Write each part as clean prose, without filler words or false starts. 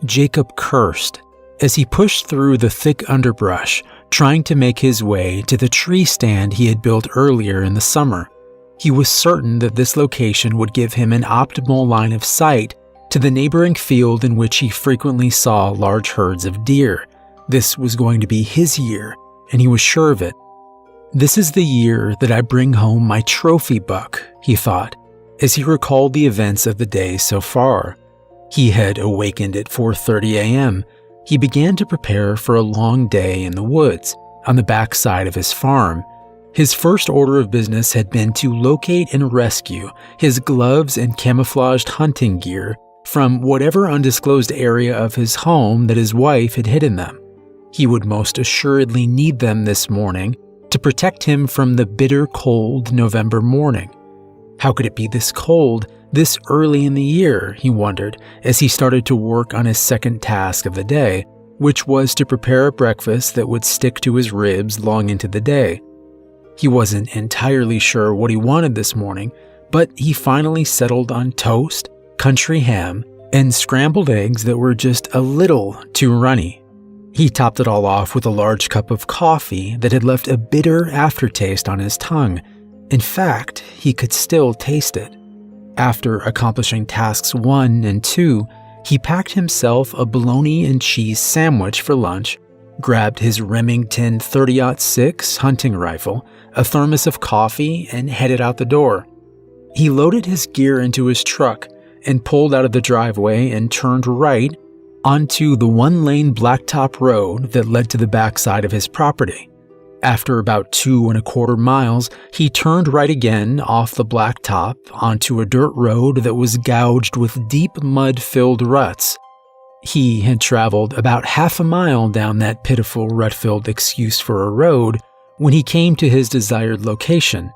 Jacob cursed as he pushed through the thick underbrush, trying to make his way to the tree stand he had built earlier in the summer. He was certain that this location would give him an optimal line of sight to the neighboring field in which he frequently saw large herds of deer. This was going to be his year, and he was sure of it. This is the year that I bring home my trophy buck, he thought, as he recalled the events of the day so far. He had awakened at 4:30 a.m. He began to prepare for a long day in the woods on the backside of his farm. His first order of business had been to locate and rescue his gloves and camouflaged hunting gear from whatever undisclosed area of his home that his wife had hidden them. He would most assuredly need them this morning to protect him from the bitter cold November morning. How could it be this cold this early in the year, he wondered, as he started to work on his second task of the day, which was to prepare a breakfast that would stick to his ribs long into the day. He wasn't entirely sure what he wanted this morning, but he finally settled on toast, country ham, and scrambled eggs that were just a little too runny. He topped it all off with a large cup of coffee that had left a bitter aftertaste on his tongue. In fact, he could still taste it. After accomplishing tasks 1 and 2, he packed himself a bologna and cheese sandwich for lunch, grabbed his Remington 30-06 hunting rifle, a thermos of coffee, and headed out the door. He loaded his gear into his truck and pulled out of the driveway and turned right onto the one-lane blacktop road that led to the backside of his property. After about 2.25 miles, he turned right again off the blacktop onto a dirt road that was gouged with deep mud-filled ruts. He had traveled about half a mile down that pitiful rut-filled excuse for a road when he came to his desired location.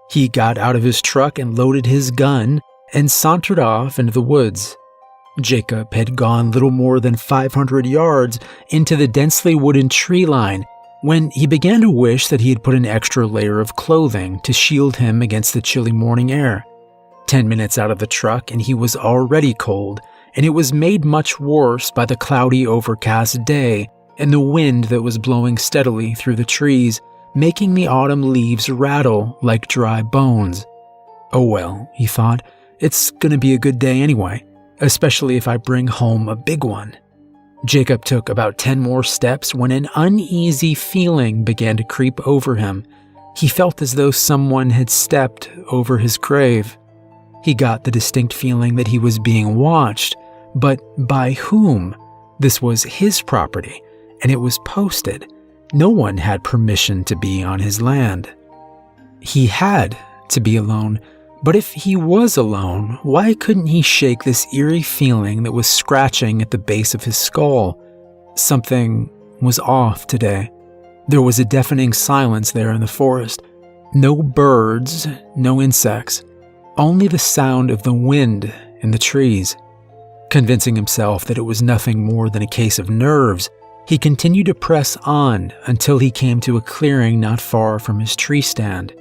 He got out of his truck and loaded his gun and sauntered off into the woods. Jacob had gone little more than 500 yards into the densely wooded tree line when he began to wish that he had put an extra layer of clothing to shield him against the chilly morning air. 10 minutes out of the truck and he was already cold, and it was made much worse by the cloudy, overcast day and the wind that was blowing steadily through the trees, making the autumn leaves rattle like dry bones. Oh well, he thought, it's gonna be a good day anyway, especially if I bring home a big one. Jacob took about 10 more steps when an uneasy feeling began to creep over him. He felt as though someone had stepped over his grave. He got the distinct feeling that he was being watched, but by whom? This was his property, and it was posted. No one had permission to be on his land. He had to be alone, but if he was alone, why couldn't he shake this eerie feeling that was scratching at the base of his skull? Something was off today. There was a deafening silence there in the forest. No birds, no insects, only the sound of the wind in the trees. Convincing himself that it was nothing more than a case of nerves, he continued to press on until he came to a clearing not far from his tree stand.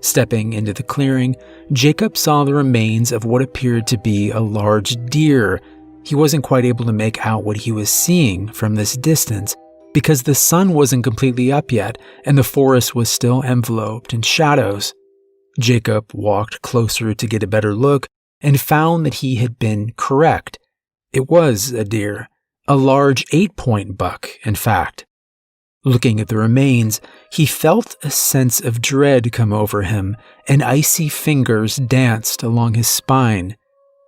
Stepping into the clearing, Jacob saw the remains of what appeared to be a large deer. He wasn't quite able to make out what he was seeing from this distance because the sun wasn't completely up yet and the forest was still enveloped in shadows. Jacob walked closer to get a better look and found that he had been correct. It was a deer, a large 8-point buck, in fact. Looking at the remains, he felt a sense of dread come over him, and icy fingers danced along his spine.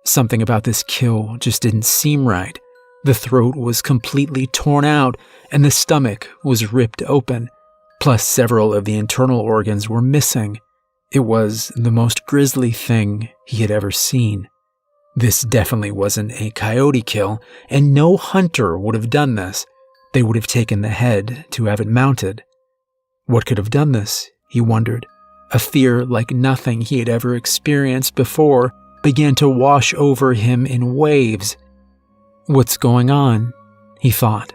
Something about this kill just didn't seem right. The throat was completely torn out, and the stomach was ripped open, plus several of the internal organs were missing. It was the most grisly thing he had ever seen. This definitely wasn't a coyote kill, and no hunter would have done this. They would have taken the head to have it mounted. What could have done this, he wondered. A fear like nothing he had ever experienced before began to wash over him in waves. What's going on? He thought.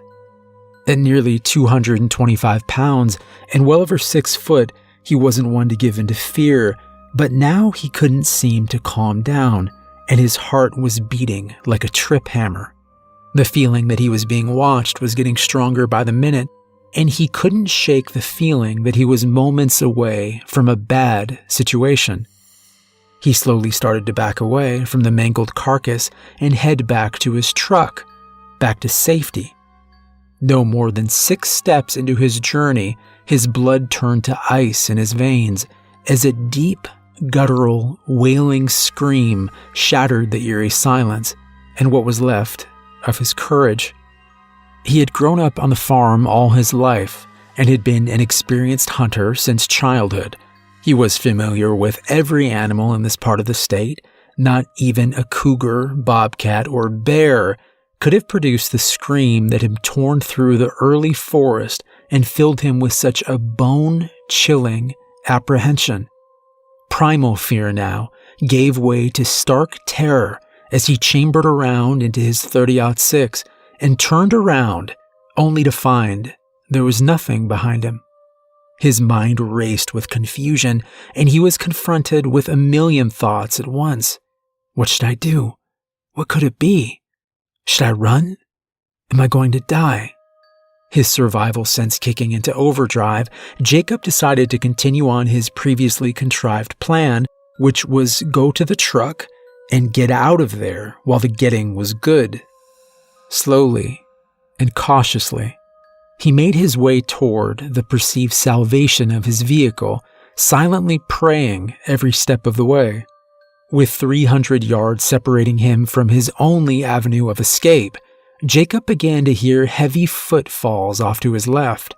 At nearly 225 pounds and well over 6 foot, he wasn't one to give in to fear, but now he couldn't seem to calm down, and his heart was beating like a trip hammer. The feeling that he was being watched was getting stronger by the minute, and he couldn't shake the feeling that he was moments away from a bad situation. He slowly started to back away from the mangled carcass and head back to his truck, back to safety. No more than 6 steps into his journey, his blood turned to ice in his veins as a deep, guttural, wailing scream shattered the eerie silence and what was left of his courage. He had grown up on the farm all his life and had been an experienced hunter since childhood. He was familiar with every animal in this part of the state. Not even a cougar, bobcat, or bear could have produced the scream that had torn through the early forest and filled him with such a bone-chilling apprehension. Primal fear now gave way to stark terror as he chambered around into his .30-06 and turned around only to find there was nothing behind him. His mind raced with confusion, and he was confronted with a million thoughts at once. What should I do? What could it be? Should I run? Am I going to die? His survival sense kicking into overdrive, Jacob decided to continue on his previously contrived plan, which was go to the truck and get out of there while the getting was good. Slowly and cautiously, he made his way toward the perceived salvation of his vehicle, silently praying every step of the way. With 300 yards separating him from his only avenue of escape, Jacob began to hear heavy footfalls off to his left.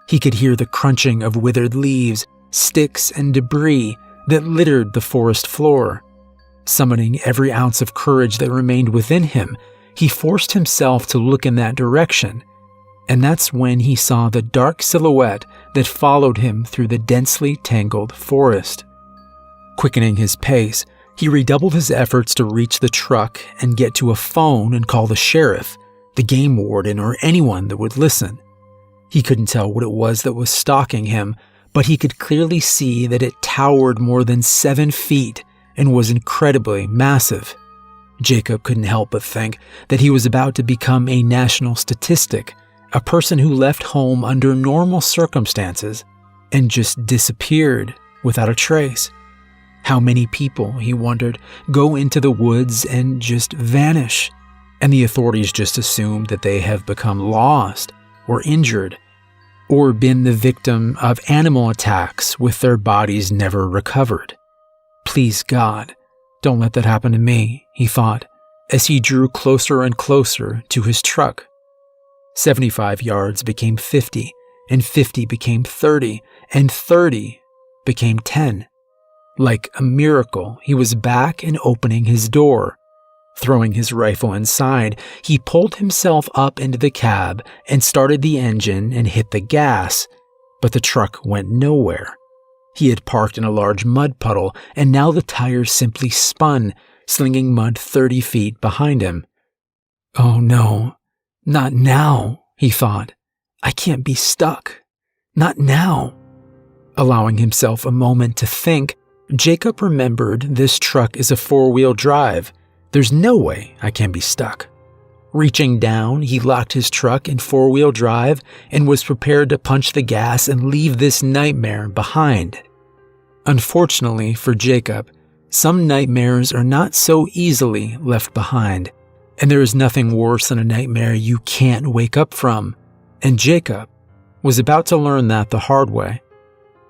He could hear the crunching of withered leaves, sticks, and debris that littered the forest floor. Summoning every ounce of courage that remained within him, he forced himself to look in that direction, and that's when he saw the dark silhouette that followed him through the densely tangled forest. Quickening his pace, he redoubled his efforts to reach the truck and get to a phone and call the sheriff, the game warden, or anyone that would listen. He couldn't tell what it was that was stalking him, but he could clearly see that it towered more than 7 feet and was incredibly massive. Jacob couldn't help but think that he was about to become a national statistic, a person who left home under normal circumstances and just disappeared without a trace. How many people, he wondered, go into the woods and just vanish, and the authorities just assume that they have become lost or injured, or been the victim of animal attacks with their bodies never recovered. Please God, don't let that happen to me, he thought, as he drew closer and closer to his truck. 75 yards became 50, and 50 became 30, and 30 became 10. Like a miracle, he was back and opening his door. Throwing his rifle inside, he pulled himself up into the cab and started the engine and hit the gas, but the truck went nowhere. He had parked in a large mud puddle, and now the tires simply spun, slinging mud 30 feet behind him. Oh no, not now, he thought. I can't be stuck. Not now. Allowing himself a moment to think, Jacob remembered this truck is a 4-wheel drive. There's no way I can be stuck. Reaching down, he locked his truck in 4-wheel drive and was prepared to punch the gas and leave this nightmare behind. Unfortunately for Jacob, some nightmares are not so easily left behind, and there is nothing worse than a nightmare you can't wake up from, and Jacob was about to learn that the hard way.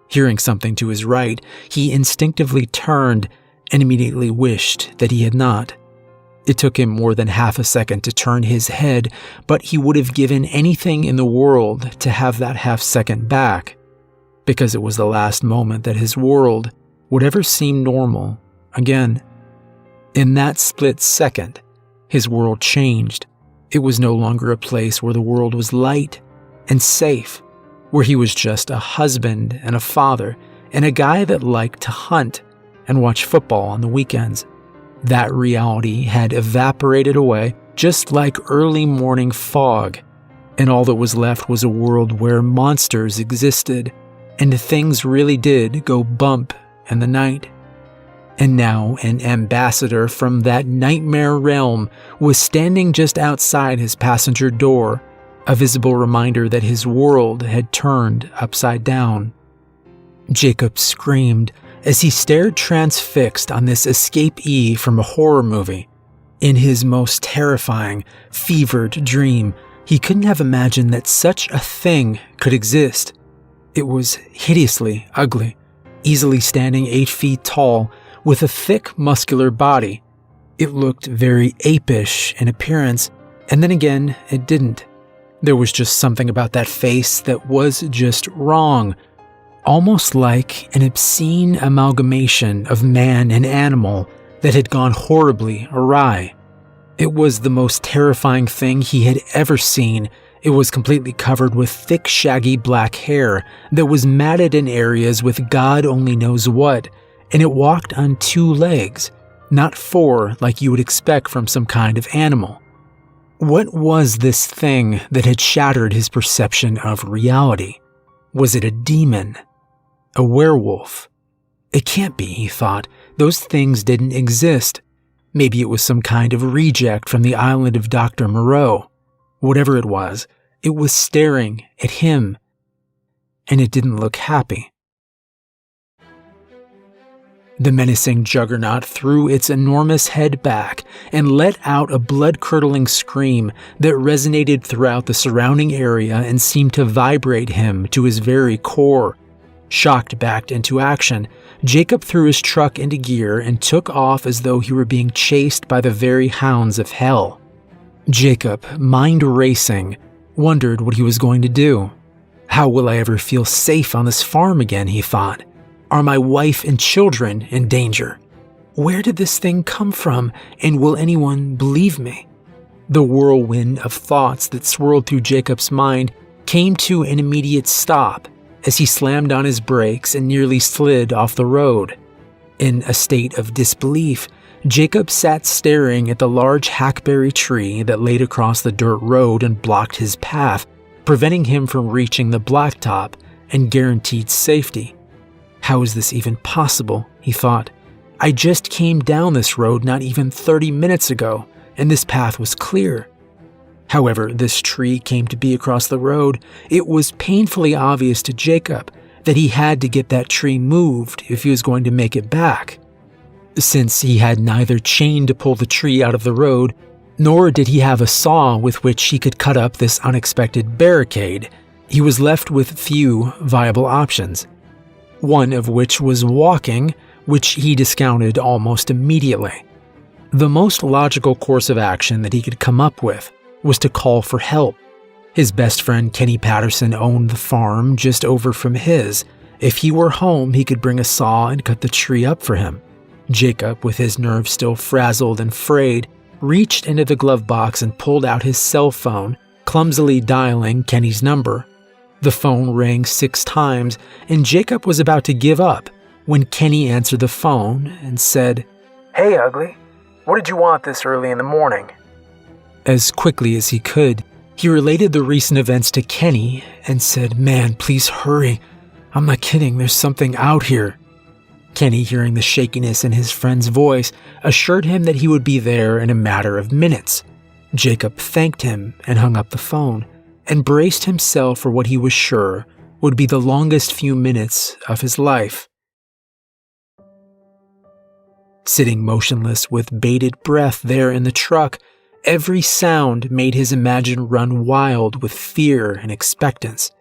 Hearing something to his right, he instinctively turned and immediately wished that he had not. It took him more than half a second to turn his head, but he would have given anything in the world to have that half second back, because it was the last moment that his world would ever seem normal again. In that split second, his world changed. It was no longer a place where the world was light and safe, where he was just a husband and a father and a guy that liked to hunt and watch football on the weekends. That reality had evaporated away just like early morning fog, and all that was left was a world where monsters existed and things really did go bump in the night. And now an ambassador from that nightmare realm was standing just outside his passenger door, a visible reminder that his world had turned upside down. Jacob screamed as he stared transfixed on this escapee from a horror movie. In his most terrifying, fevered dream, he couldn't have imagined that such a thing could exist. It was hideously ugly, easily standing 8 feet tall, with a thick, muscular body. It looked very apish in appearance, and then again, it didn't. There was just something about that face that was just wrong, almost like an obscene amalgamation of man and animal that had gone horribly awry. It was the most terrifying thing he had ever seen. It was completely covered with thick, shaggy black hair that was matted in areas with God only knows what, and it walked on 2 legs, not 4 like you would expect from some kind of animal. What was this thing that had shattered his perception of reality? Was it a demon? A werewolf? It can't be, he thought. Those things didn't exist. Maybe it was some kind of reject from the island of Dr. Moreau. Whatever it was staring at him, and it didn't look happy. The menacing juggernaut threw its enormous head back and let out a blood-curdling scream that resonated throughout the surrounding area and seemed to vibrate him to his very core. Shocked back into action, Jacob threw his truck into gear and took off as though he were being chased by the very hounds of hell. Jacob, mind racing, wondered what he was going to do. How will I ever feel safe on this farm again, he thought. Are my wife and children in danger? Where did this thing come from, and will anyone believe me? The whirlwind of thoughts that swirled through Jacob's mind came to an immediate stop as he slammed on his brakes and nearly slid off the road. In a state of disbelief, Jacob sat staring at the large hackberry tree that laid across the dirt road and blocked his path, preventing him from reaching the blacktop and guaranteed safety. How is this even possible, he thought. I just came down this road not even 30 minutes ago, and this path was clear. However, this tree came to be across the road. It was painfully obvious to Jacob that he had to get that tree moved if he was going to make it back. Since he had neither chain to pull the tree out of the road, nor did he have a saw with which he could cut up this unexpected barricade, he was left with few viable options. One of which was walking, which he discounted almost immediately. The most logical course of action that he could come up with was to call for help. His best friend Kenny Patterson owned the farm just over from his. If he were home, he could bring a saw and cut the tree up for him. Jacob, with his nerves still frazzled and frayed, reached into the glove box and pulled out his cell phone, clumsily dialing Kenny's number. The phone rang 6 times, and Jacob was about to give up when Kenny answered the phone and said, "Hey, ugly, what did you want this early in the morning?" As quickly as he could, he related the recent events to Kenny and said, "Man, please hurry. I'm not kidding, there's something out here." Kenny, hearing the shakiness in his friend's voice, assured him that he would be there in a matter of minutes. Jacob thanked him and hung up the phone, and braced himself for what he was sure would be the longest few minutes of his life. Sitting motionless with bated breath there in the truck, every sound made his imagination run wild with fear and expectance.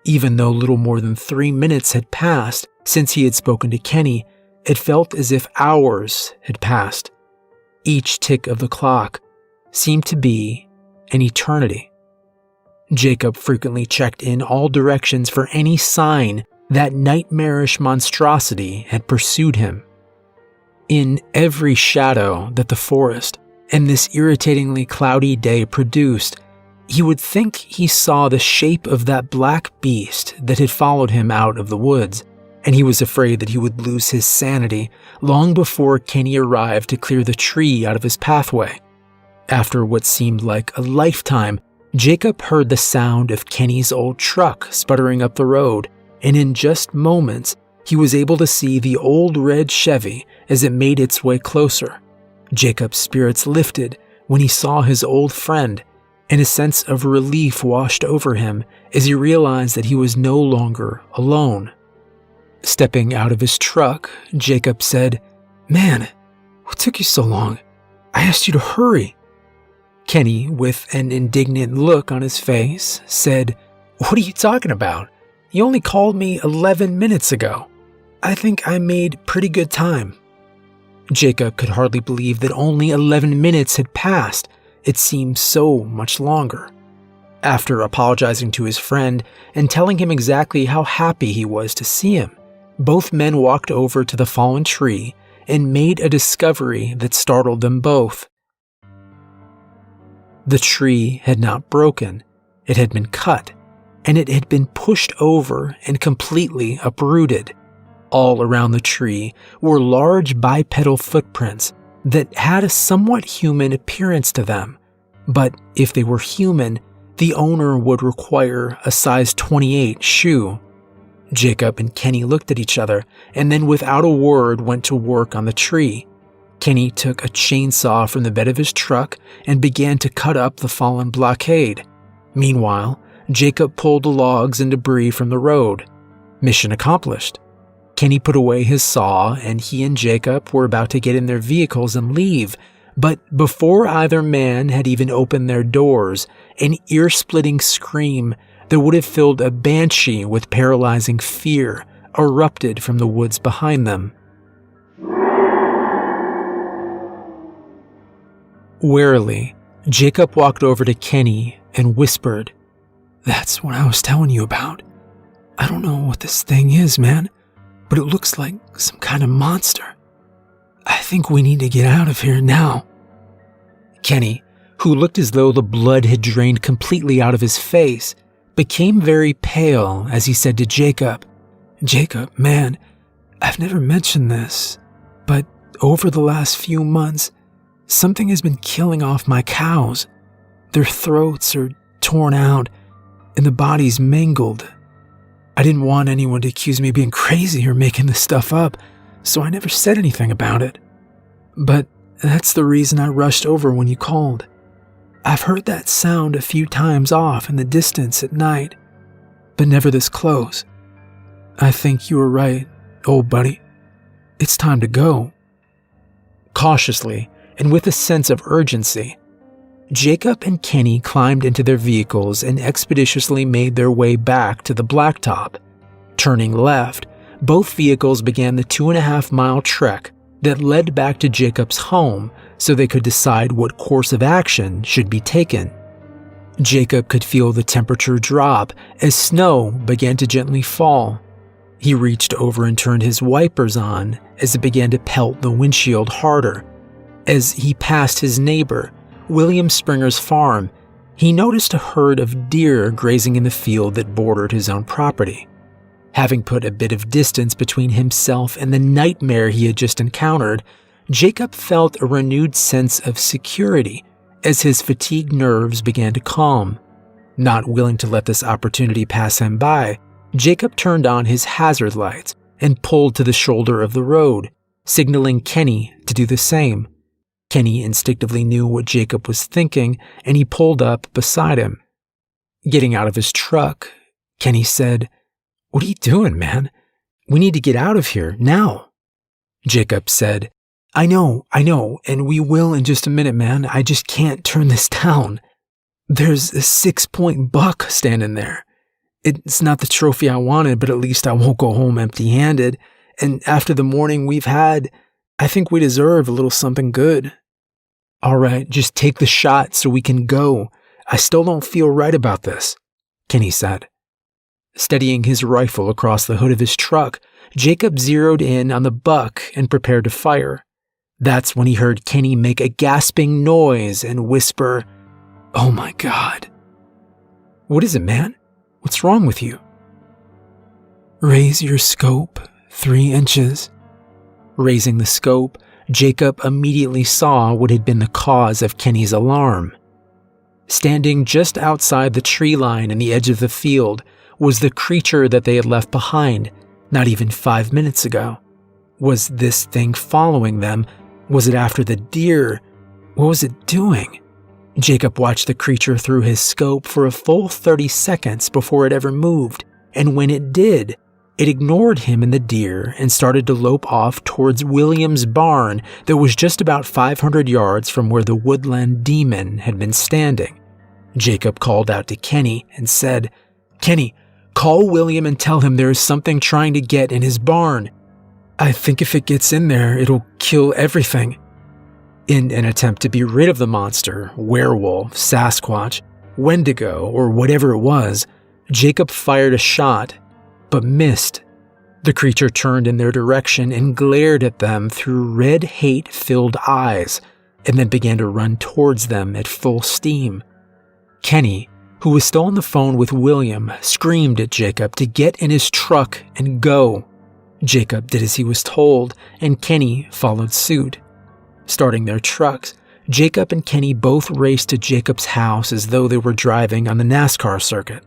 Even though little more than 3 minutes had passed since he had spoken to Kenny, it felt as if hours had passed. Each tick of the clock seemed to be an eternity. Jacob frequently checked in all directions for any sign that nightmarish monstrosity had pursued him. In every shadow that the forest and this irritatingly cloudy day produced, he would think he saw the shape of that black beast that had followed him out of the woods, and he was afraid that he would lose his sanity long before Kenny arrived to clear the tree out of his pathway. After what seemed like a lifetime, Jacob heard the sound of Kenny's old truck sputtering up the road, and in just moments, he was able to see the old red Chevy as it made its way closer. Jacob's spirits lifted when he saw his old friend, and a sense of relief washed over him as he realized that he was no longer alone. Stepping out of his truck, Jacob said, "Man, what took you so long? I asked you to hurry." Kenny, with an indignant look on his face, said, "What are you talking about? You only called me 11 minutes ago. I think I made pretty good time." Jacob could hardly believe that only 11 minutes had passed. It seemed so much longer. After apologizing to his friend and telling him exactly how happy he was to see him, both men walked over to the fallen tree and made a discovery that startled them both. The tree had not broken, it had been cut, and it had been pushed over and completely uprooted. All around the tree were large bipedal footprints that had a somewhat human appearance to them, but if they were human, the owner would require a size 28 shoe. Jacob and Kenny looked at each other and then without a word went to work on the tree. Kenny took a chainsaw from the bed of his truck and began to cut up the fallen blockade. Meanwhile, Jacob pulled the logs and debris from the road. Mission accomplished. Kenny put away his saw and he and Jacob were about to get in their vehicles and leave, but before either man had even opened their doors, an ear-splitting scream that would have filled a banshee with paralyzing fear erupted from the woods behind them. Warily, Jacob walked over to Kenny and whispered, "That's what I was telling you about. I don't know what this thing is, man, but it looks like some kind of monster. I think we need to get out of here now." Kenny, who looked as though the blood had drained completely out of his face, became very pale as he said to Jacob, "Jacob, man, I've never mentioned this, but over the last few months, something has been killing off my cows. Their throats are torn out and the bodies mangled. I didn't want anyone to accuse me of being crazy or making this stuff up, so I never said anything about it. But that's the reason I rushed over when you called. I've heard that sound a few times off in the distance at night, but never this close. I think you were right, old buddy. It's time to go." Cautiously, and with a sense of urgency, Jacob and Kenny climbed into their vehicles and expeditiously made their way back to the blacktop. Turning left, both vehicles began the 2.5-mile trek that led back to Jacob's home so they could decide what course of action should be taken. Jacob could feel the temperature drop as snow began to gently fall. He reached over and turned his wipers on as it began to pelt the windshield harder. As he passed his neighbor, William Springer's farm, he noticed a herd of deer grazing in the field that bordered his own property. Having put a bit of distance between himself and the nightmare he had just encountered, Jacob felt a renewed sense of security as his fatigued nerves began to calm. Not willing to let this opportunity pass him by, Jacob turned on his hazard lights and pulled to the shoulder of the road, signaling Kenny to do the same. Kenny instinctively knew what Jacob was thinking, and he pulled up beside him. Getting out of his truck, Kenny said, "What are you doing, man? We need to get out of here, now." Jacob said, I know, and we will in just a minute, man. I just can't turn this down. There's a 6-point buck standing there. It's not the trophy I wanted, but at least I won't go home empty-handed. And after the morning we've had, I think we deserve a little something good. All right, just take the shot so we can go. I still don't feel right about this, Kenny said. Steadying his rifle across the hood of his truck, Jacob zeroed in on the buck and prepared to fire. That's when he heard Kenny make a gasping noise and whisper, "Oh my God." "What is it, man? What's wrong with you?" "Raise your scope 3 inches. Raising the scope, Jacob immediately saw what had been the cause of Kenny's alarm. Standing just outside the tree line in the edge of the field was the creature that they had left behind not even 5 minutes ago. Was this thing following them? Was it after the deer? What was it doing? Jacob watched the creature through his scope for a full 30 seconds before it ever moved, and when it did, it ignored him and the deer and started to lope off towards William's barn that was just about 500 yards from where the woodland demon had been standing. Jacob called out to Kenny and said, "Kenny, call William and tell him there is something trying to get in his barn. I think if it gets in there, it'll kill everything." In an attempt to be rid of the monster, werewolf, Sasquatch, Wendigo, or whatever it was, Jacob fired a shot, but missed. The creature turned in their direction and glared at them through red hate-filled eyes, and then began to run towards them at full steam. Kenny, who was still on the phone with William, screamed at Jacob to get in his truck and go. Jacob did as he was told, and Kenny followed suit. Starting their trucks, Jacob and Kenny both raced to Jacob's house as though they were driving on the NASCAR circuit.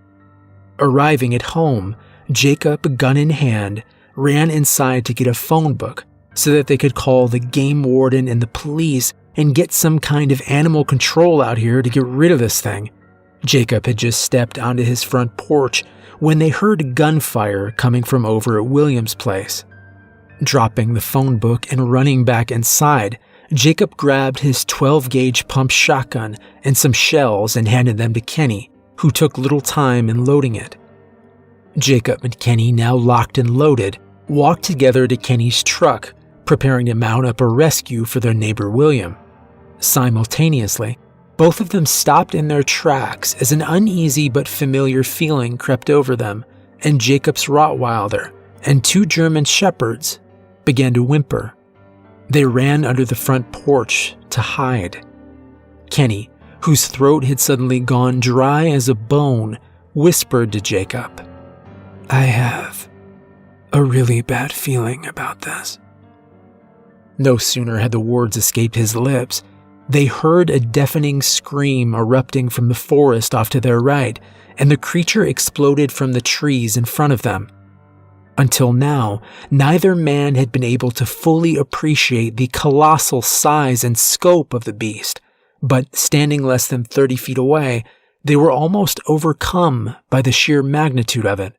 Arriving at home, Jacob, gun in hand, ran inside to get a phone book so that they could call the game warden and the police and get some kind of animal control out here to get rid of this thing. Jacob had just stepped onto his front porch when they heard gunfire coming from over at William's place. Dropping the phone book and running back inside, Jacob grabbed his 12-gauge pump shotgun and some shells and handed them to Kenny, who took little time in loading it. Jacob and Kenny, now locked and loaded, walked together to Kenny's truck, preparing to mount up a rescue for their neighbor William. Simultaneously, both of them stopped in their tracks as an uneasy but familiar feeling crept over them, and Jacob's Rottweiler and 2 German Shepherds began to whimper. They ran under the front porch to hide. Kenny, whose throat had suddenly gone dry as a bone, whispered to Jacob, "I have a really bad feeling about this." No sooner had the words escaped his lips, they heard a deafening scream erupting from the forest off to their right, and the creature exploded from the trees in front of them. Until now, neither man had been able to fully appreciate the colossal size and scope of the beast, but standing less than 30 feet away, they were almost overcome by the sheer magnitude of it.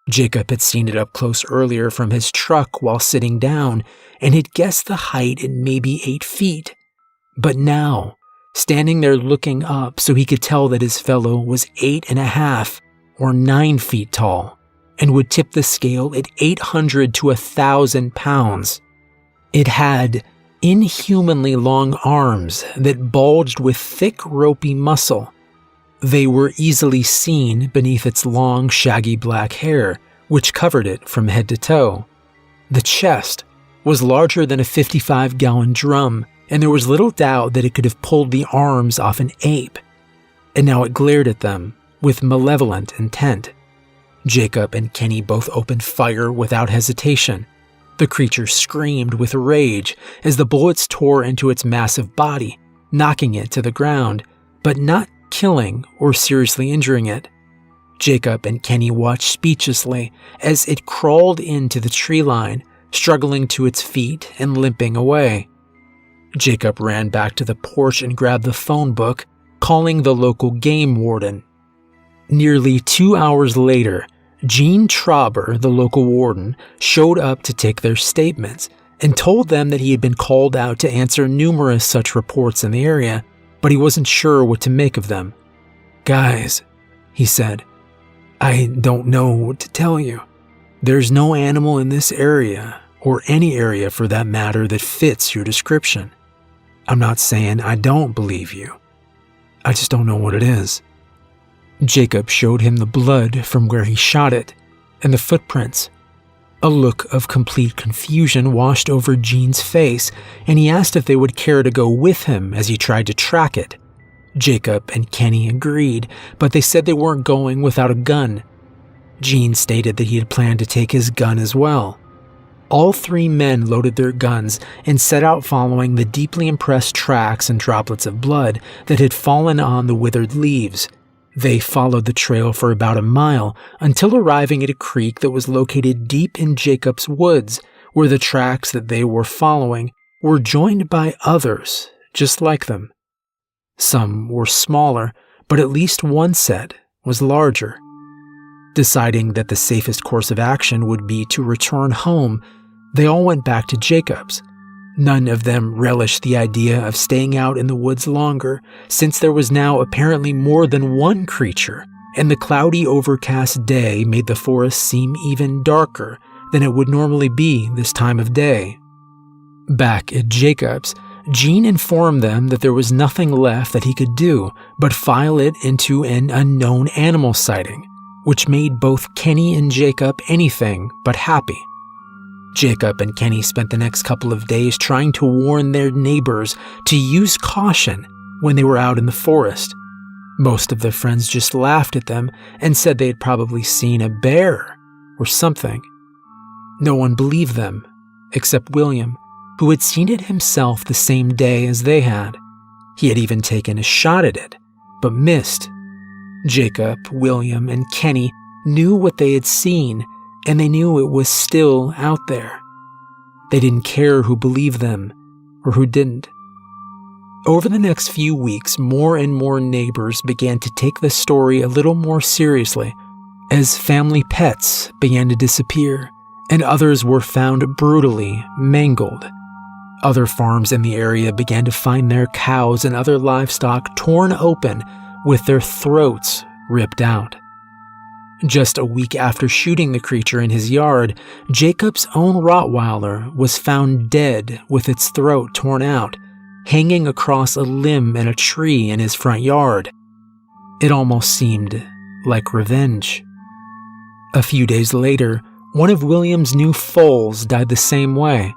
Jacob had seen it up close earlier from his truck while sitting down and had guessed the height at maybe 8 feet. But now, standing there looking up so he could tell that his fellow was 8.5 or 9 feet tall, and would tip the scale at 800 to 1,000 pounds. It had inhumanly long arms that bulged with thick, ropey muscle. They were easily seen beneath its long, shaggy black hair, which covered it from head to toe. The chest was larger than a 55-gallon drum, and there was little doubt that it could have pulled the arms off an ape. And now it glared at them with malevolent intent. Jacob and Kenny both opened fire without hesitation. The creature screamed with rage as the bullets tore into its massive body, knocking it to the ground, but not killing or seriously injuring it. Jacob and Kenny watched speechlessly as it crawled into the tree line, struggling to its feet and limping away. Jacob ran back to the porch and grabbed the phone book, calling the local game warden. Nearly 2 hours later, Gene Trauber, the local warden, showed up to take their statements and told them that he had been called out to answer numerous such reports in the area, but he wasn't sure what to make of them. "Guys," he said, "I don't know what to tell you. There's no animal in this area, or any area for that matter, that fits your description. I'm not saying I don't believe you. I just don't know what it is." Jacob showed him the blood from where he shot it, and the footprints. A look of complete confusion washed over Gene's face, and he asked if they would care to go with him as he tried to track it. Jacob and Kenny agreed, but they said they weren't going without a gun. Gene stated that he had planned to take his gun as well. All 3 men loaded their guns and set out following the deeply impressed tracks and droplets of blood that had fallen on the withered leaves. They followed the trail for about a mile until arriving at a creek that was located deep in Jacob's woods, where the tracks that they were following were joined by others just like them. Some were smaller, but at least one set was larger. Deciding that the safest course of action would be to return home, they all went back to Jacob's. None of them relished the idea of staying out in the woods longer, since there was now apparently more than one creature, and the cloudy, overcast day made the forest seem even darker than it would normally be this time of day. Back at Jacob's, Gene informed them that there was nothing left that he could do but file it into an unknown animal sighting, which made both Kenny and Jacob anything but happy. Jacob and Kenny spent the next couple of days trying to warn their neighbors to use caution when they were out in the forest. Most of their friends just laughed at them and said they had probably seen a bear or something. No one believed them, except William, who had seen it himself the same day as they had. He had even taken a shot at it, but missed. Jacob, William, and Kenny knew what they had seen, and they knew it was still out there. They didn't care who believed them or who didn't. Over the next few weeks, more and more neighbors began to take the story a little more seriously, as family pets began to disappear, and others were found brutally mangled. Other farms in the area began to find their cows and other livestock torn open with their throats ripped out. Just a week after shooting the creature in his yard, Jacob's own Rottweiler was found dead with its throat torn out, hanging across a limb in a tree in his front yard. It almost seemed like revenge. A few days later, one of William's new foals died the same way.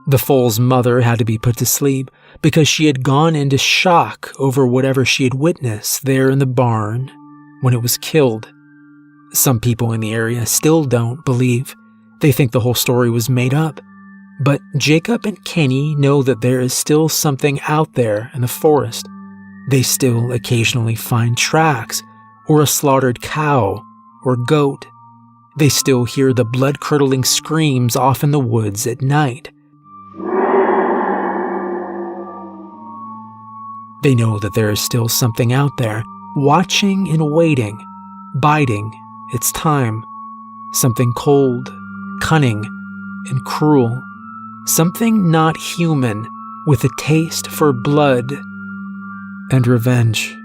The foal's mother had to be put to sleep because she had gone into shock over whatever she had witnessed there in the barn when it was killed. Some people in the area still don't believe. They think the whole story was made up. But Jacob and Kenny know that there is still something out there in the forest. They still occasionally find tracks, or a slaughtered cow or goat. They still hear the blood-curdling screams off in the woods at night. They know that there is still something out there, watching and waiting, biding its time. Something cold, cunning, and cruel. Something not human, with a taste for blood and revenge.